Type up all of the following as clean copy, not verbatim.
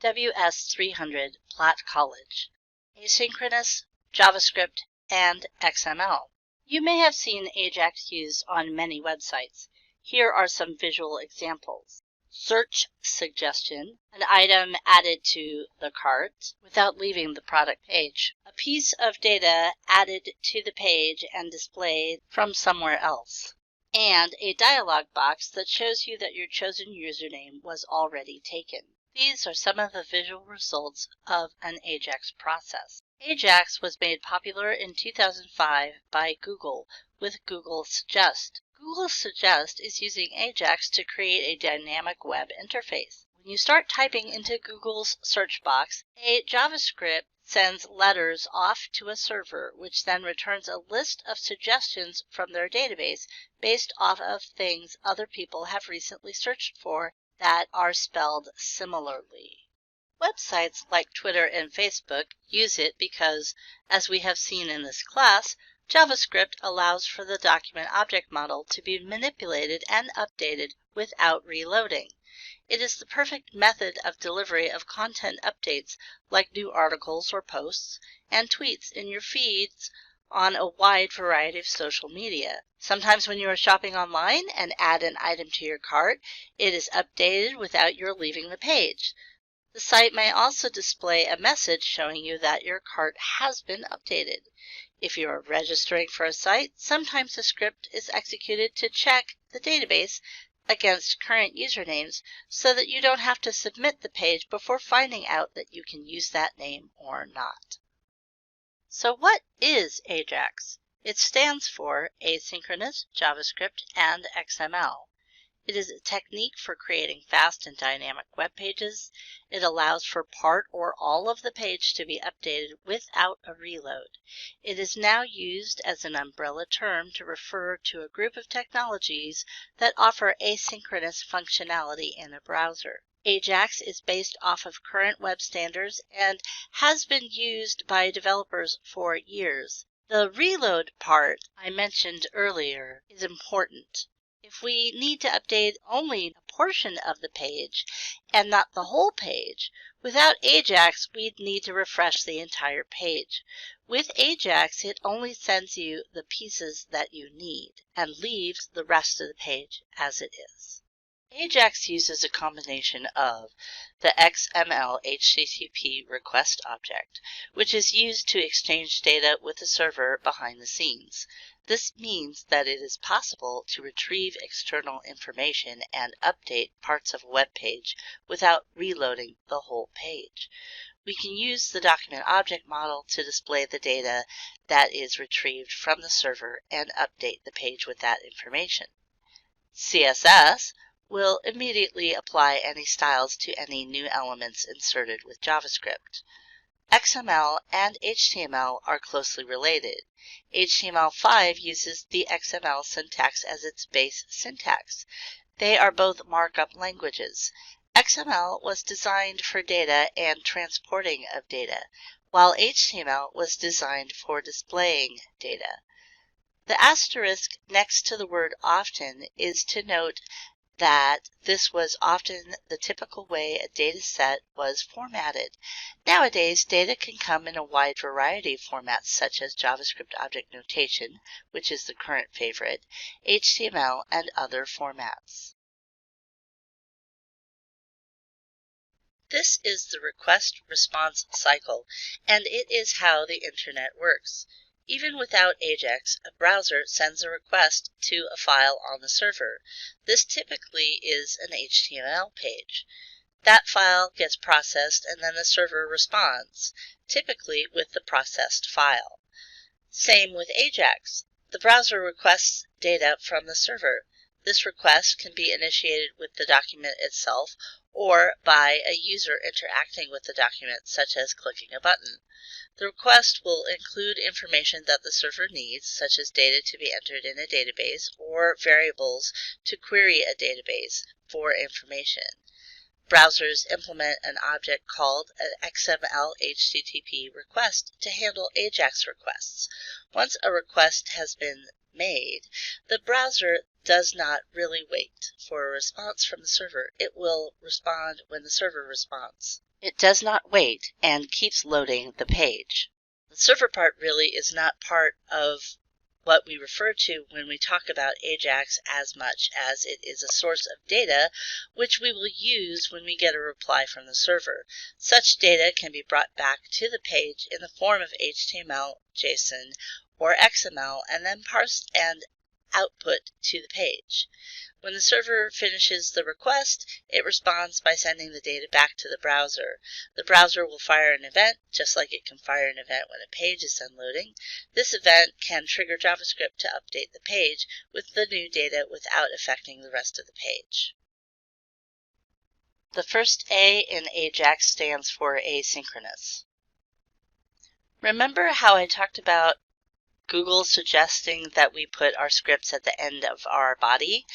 WS300 Platt College, Asynchronous, JavaScript, and XML. You may have seen Ajax used on many websites. Here are some visual examples. Search suggestion, an item added to the cart without leaving the product page. A piece of data added to the page and displayed from somewhere else. And a dialog box that shows you that your chosen username was already taken. These are some of the visual results of an Ajax process. Ajax was made popular in 2005 by Google with Google Suggest. Google Suggest is using Ajax to create a dynamic web interface. When you start typing into Google's search box, a JavaScript sends letters off to a server, which then returns a list of suggestions from their database based off of things other people have recently searched for that are spelled similarly. Websites like Twitter and Facebook use it because, as we have seen in this class, JavaScript allows for the document object model to be manipulated and updated without reloading. It is the perfect method of delivery of content updates like new articles or posts and tweets in your feeds on a wide variety of social media. Sometimes when you are shopping online and add an item to your cart, it is updated without your leaving the page. The site may also display a message showing you that your cart has been updated. If you are registering for a site, sometimes a script is executed to check the database against current usernames so that you don't have to submit the page before finding out that you can use that name or not. So what is Ajax? It stands for Asynchronous, JavaScript, and XML. It is a technique for creating fast and dynamic web pages. It allows for part or all of the page to be updated without a reload. It is now used as an umbrella term to refer to a group of technologies that offer asynchronous functionality in a browser. Ajax is based off of current web standards and has been used by developers for years. The reload part I mentioned earlier is important. If we need to update only a portion of the page and not the whole page, without Ajax we'd need to refresh the entire page. With Ajax it only sends you the pieces that you need and leaves the rest of the page as it is. Ajax uses a combination of the XML HTTP request object, which is used to exchange data with the server behind the scenes. This means that it is possible to retrieve external information and update parts of a web page without reloading the whole page. We can use the document object model to display the data that is retrieved from the server and update the page with that information. CSS will immediately apply any styles to any new elements inserted with JavaScript. XML and HTML are closely related. HTML5 uses the XML syntax as its base syntax. They are both markup languages. XML was designed for data and transporting of data, while HTML was designed for displaying data. The asterisk next to the word often is to note that this was often the typical way a data set was formatted. Nowadays, data can come in a wide variety of formats such as JavaScript object notation, which is the current favorite, HTML, and other formats. This is the request-response cycle, and it is how the internet works. Even without Ajax, a browser sends a request to a file on the server. This typically is an HTML page. That file gets processed and then the server responds, typically with the processed file. Same with Ajax. The browser requests data from the server. This request can be initiated with the document itself or by a user interacting with the document, such as clicking a button. The request will include information that the server needs, such as data to be entered in a database or variables to query a database for information. Browsers implement an object called an XML HTTP request to handle Ajax requests. Once a request has been made, the browser does not really wait for a response from the server. It will respond when the server responds. It does not wait and keeps loading the page. The server part really is not part of what we refer to when we talk about Ajax as much as it is a source of data which we will use when we get a reply from the server. Such data can be brought back to the page in the form of HTML, JSON, or XML and then parsed and output to the page. When the server finishes the request, it responds by sending the data back to the browser. The browser will fire an event, just like it can fire an event when a page is done loading. This event can trigger JavaScript to update the page with the new data without affecting the rest of the page. The first A in Ajax stands for asynchronous. Remember how I talked about Google suggesting that we put our scripts at the end of our body?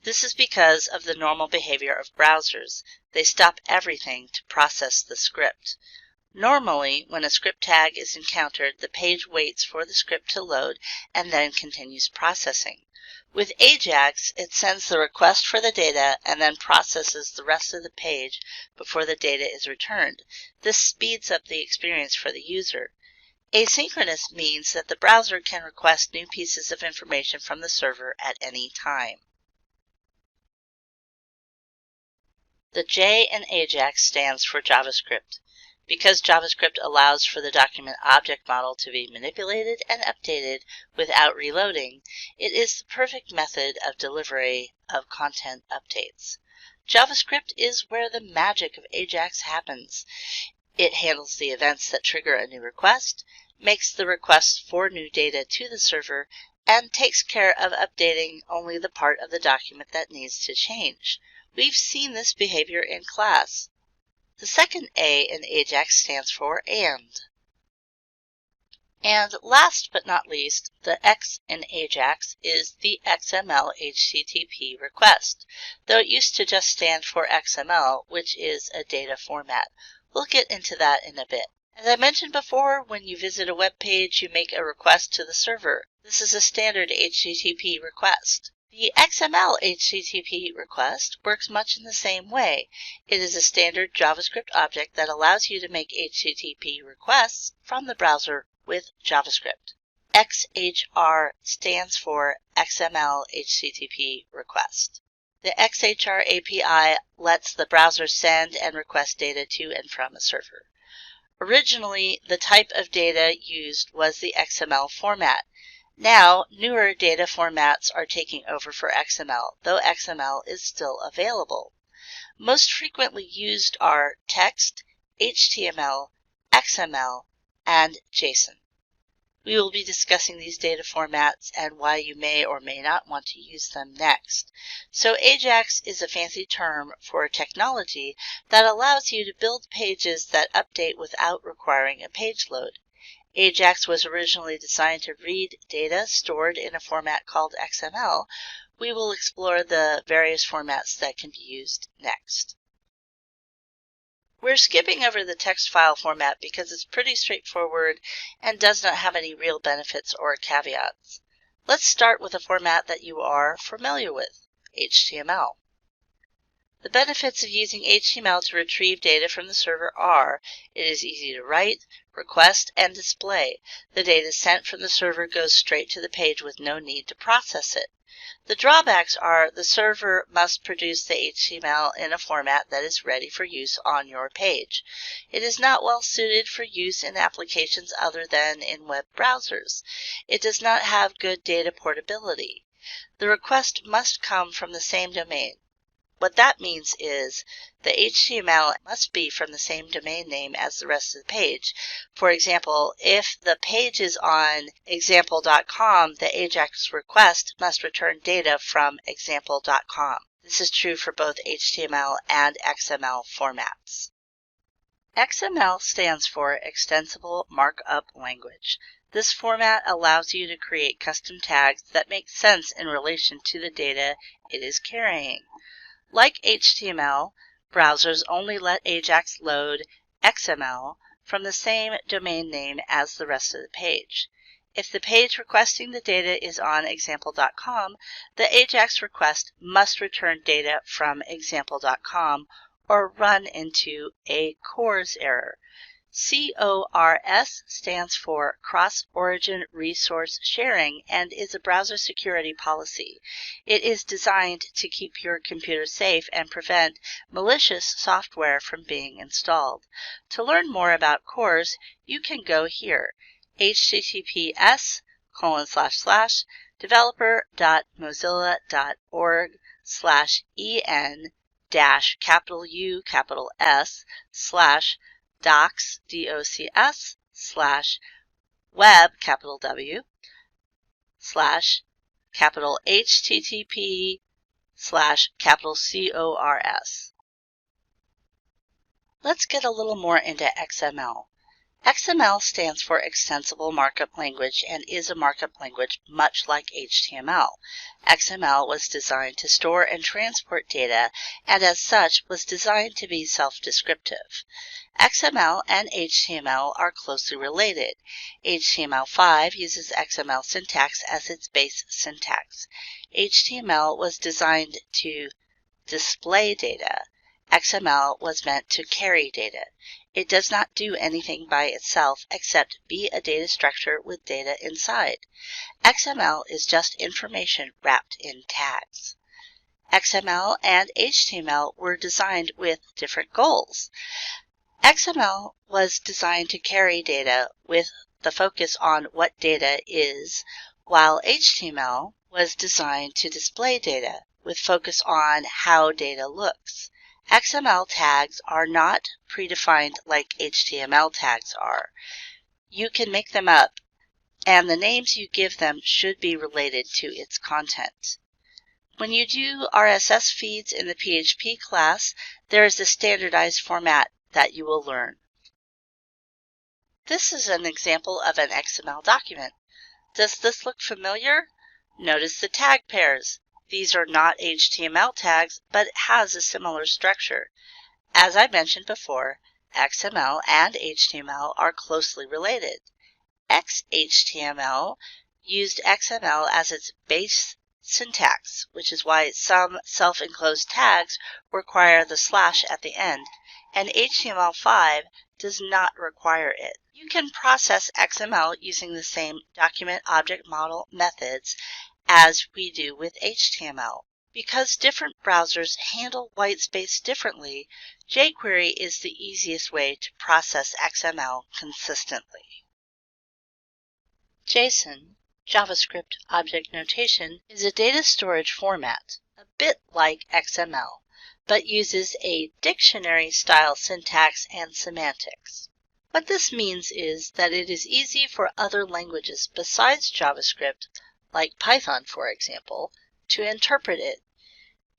This is because of the normal behavior of browsers. They stop everything to process the script. Normally, when a script tag is encountered, the page waits for the script to load and then continues processing. With Ajax, it sends the request for the data and then processes the rest of the page before the data is returned. This speeds up the experience for the user. Asynchronous means that the browser can request new pieces of information from the server at any time. The J in Ajax stands for JavaScript. Because JavaScript allows for the document object model to be manipulated and updated without reloading, it is the perfect method of delivery of content updates. JavaScript is where the magic of Ajax happens. It handles the events that trigger a new request, makes the requests for new data to the server, and takes care of updating only the part of the document that needs to change. We've seen this behavior in class. The second A in Ajax stands for AND. And last but not least, the X in Ajax is the XML HTTP request, though it used to just stand for XML, which is a data format. We'll get into that in a bit. As I mentioned before, when you visit a web page, you make a request to the server. This is a standard HTTP request. The XML HTTP request works much in the same way. It is a standard JavaScript object that allows you to make HTTP requests from the browser with JavaScript. XHR stands for XML HTTP request. The XHR API lets the browser send and request data to and from a server. Originally, the type of data used was the XML format. Now, newer data formats are taking over for XML, though XML is still available. Most frequently used are text, HTML, XML, and JSON. We will be discussing these data formats and why you may or may not want to use them next. So Ajax is a fancy term for a technology that allows you to build pages that update without requiring a page load. Ajax was originally designed to read data stored in a format called XML. We will explore the various formats that can be used next. We're skipping over the text file format because it's pretty straightforward and does not have any real benefits or caveats. Let's start with a format that you are familiar with, HTML. The benefits of using HTML to retrieve data from the server are: it is easy to write, request, and display. The data sent from the server goes straight to the page with no need to process it. The drawbacks are the server must produce the HTML in a format that is ready for use on your page. It is not well suited for use in applications other than in web browsers. It does not have good data portability. The request must come from the same domain. What that means is the HTML must be from the same domain name as the rest of the page. For example, if the page is on example.com, the Ajax request must return data from example.com. This is true for both HTML and XML formats. XML stands for Extensible Markup Language. This format allows you to create custom tags that make sense in relation to the data it is carrying. Like HTML, browsers only let Ajax load XML from the same domain name as the rest of the page. If the page requesting the data is on example.com, the Ajax request must return data from example.com or run into a CORS error. CORS stands for Cross-Origin Resource Sharing and is a browser security policy. It is designed to keep your computer safe and prevent malicious software from being installed. To learn more about CORS, you can go here, https://docs.web/http/CORS. Let's get a little more into XML. XML stands for Extensible Markup Language and is a markup language much like HTML. XML was designed to store and transport data and as such was designed to be self-descriptive. XML and HTML are closely related. HTML5 uses XML syntax as its base syntax. HTML was designed to display data. XML was meant to carry data. It does not do anything by itself except be a data structure with data inside. XML is just information wrapped in tags. XML and HTML were designed with different goals. XML was designed to carry data with the focus on what data is, while HTML was designed to display data with focus on how data looks. XML tags are not predefined like HTML tags are. You can make them up, and the names you give them should be related to its content. When you do RSS feeds in the PHP class, there is a standardized format that you will learn. This is an example of an XML document. Does this look familiar? Notice the tag pairs. These are not HTML tags, but it has a similar structure. As I mentioned before, XML and HTML are closely related. XHTML used XML as its base syntax, which is why some self-enclosed tags require the slash at the end, and HTML5 does not require it. You can process XML using the same document object model methods as we do with HTML. Because different browsers handle whitespace differently, jQuery is the easiest way to process XML consistently. JSON, JavaScript Object Notation, is a data storage format, a bit like XML, but uses a dictionary-style syntax and semantics. What this means is that it is easy for other languages besides JavaScript, like Python for example, to interpret it.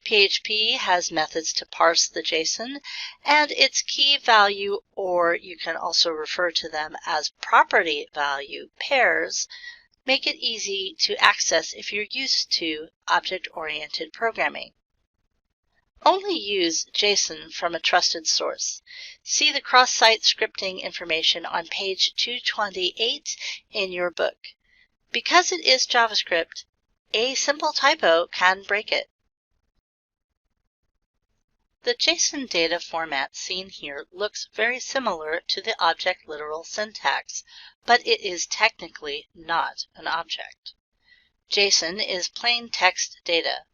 PHP has methods to parse the JSON, and its key value, or you can also refer to them as property value pairs, make it easy to access if you're used to object-oriented programming. Only use JSON from a trusted source. See the cross-site scripting information on page 228 in your book. Because it is JavaScript, a simple typo can break it. The JSON data format seen here looks very similar to the object literal syntax, but it is technically not an object. JSON is plain text data.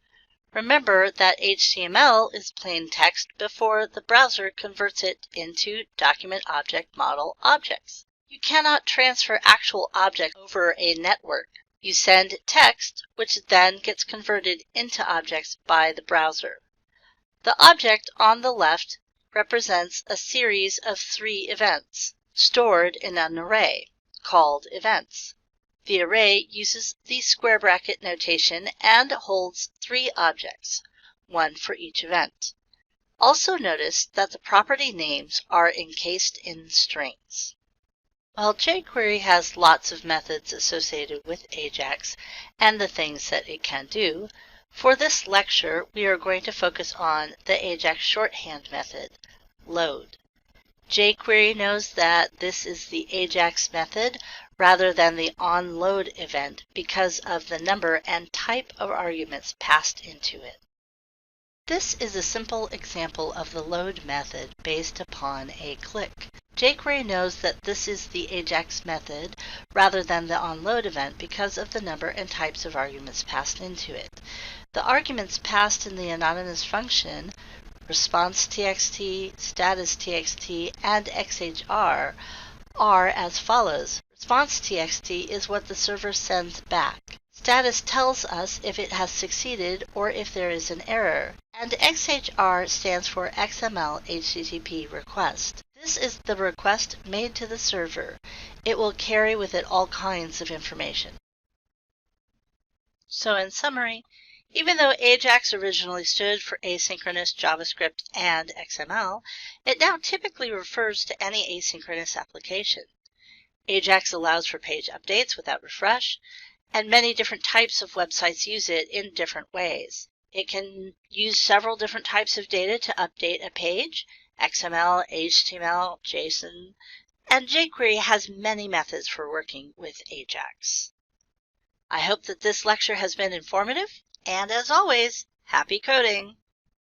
Remember that HTML is plain text before the browser converts it into document object model objects. You cannot transfer actual objects over a network. You send text, which then gets converted into objects by the browser. The object on the left represents a series of 3 events, stored in an array, called events. The array uses the square bracket notation and holds 3 objects, 1 for each event. Also notice that the property names are encased in strings. While jQuery has lots of methods associated with Ajax and the things that it can do, for this lecture we are going to focus on the Ajax shorthand method, load. jQuery knows that this is the Ajax method rather than the onload event because of the number and type of arguments passed into it. This is a simple example of the load method based upon a click. jQuery knows that this is the Ajax method rather than the onload event because of the number and types of arguments passed into it. The arguments passed in the anonymous function, response.txt, status.txt, and XHR, are as follows. Response.txt is what the server sends back. Status tells us if it has succeeded or if there is an error, and XHR stands for XML HTTP request. This is the request made to the server. It will carry with it all kinds of information. So in summary, even though Ajax originally stood for Asynchronous, JavaScript, and XML, it now typically refers to any asynchronous application. Ajax allows for page updates without refresh, and many different types of websites use it in different ways. It can use several different types of data to update a page, XML, HTML, JSON, and jQuery has many methods for working with Ajax. I hope that this lecture has been informative, and as always, happy coding!